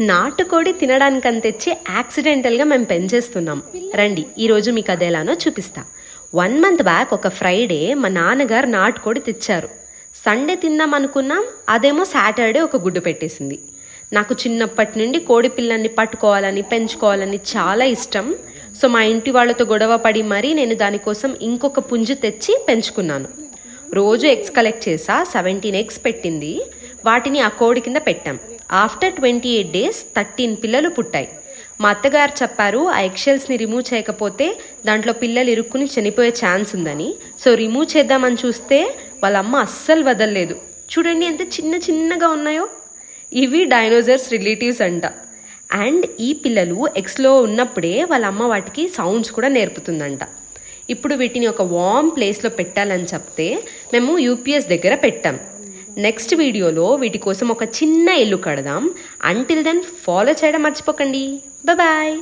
నాటుకోడి తినడానికని తెచ్చి యాక్సిడెంటల్గా మేము పెంచేస్తున్నాం. రండి ఈరోజు మీకు అది ఎలానో చూపిస్తా. 1 month బ్యాక్ ఒక ఫ్రైడే మా నాన్నగారు నాటుకోడి తెచ్చారు. సండే తిందాం అనుకున్నాం, అదేమో సాటర్డే ఒక గుడ్డు పెట్టేసింది. నాకు చిన్నప్పటి నుండి కోడి పిల్లల్ని పట్టుకోవాలని పెంచుకోవాలని చాలా ఇష్టం. సో మా ఇంటి వాళ్ళతో గొడవ పడి మరీ నేను దానికోసం ఇంకొక పుంజు తెచ్చి పెంచుకున్నాను. రోజు ఎగ్స్ కలెక్ట్ చేసా. 17 eggs పెట్టింది. వాటిని ఆ కోడి కింద పెట్టాం. ఆఫ్టర్ 28 days 13 పిల్లలు పుట్టాయి. మా అత్తగారు చెప్పారు ఆ ఎగ్షెల్స్ని రిమూవ్ చేయకపోతే దాంట్లో పిల్లలు ఇరుక్కుని చనిపోయే ఛాన్స్ ఉందని. సో రిమూవ్ చేద్దామని చూస్తే వాళ్ళ అమ్మ అస్సలు వదలలేదు. చూడండి ఎంత చిన్న చిన్నగా ఉన్నాయో. ఇవి డైనోసార్స్ రిలేటివ్స్ అంట. అండ్ ఈ పిల్లలు ఎగ్స్లో ఉన్నప్పుడే వాళ్ళ అమ్మ వాటికి సౌండ్స్ కూడా నేర్పుతుందంట. ఇప్పుడు వీటిని ఒక వార్మ్ ప్లేస్లో పెట్టాలని చెప్తే మేము యూపీఎస్ దగ్గర పెట్టాం. నెక్స్ట్ వీడియోలో వీటి కోసం ఒక చిన్న ఇల్లు కడదాం. అంటిల్ దెన్ ఫాలో చేయడం మర్చిపోకండి. బాయ్.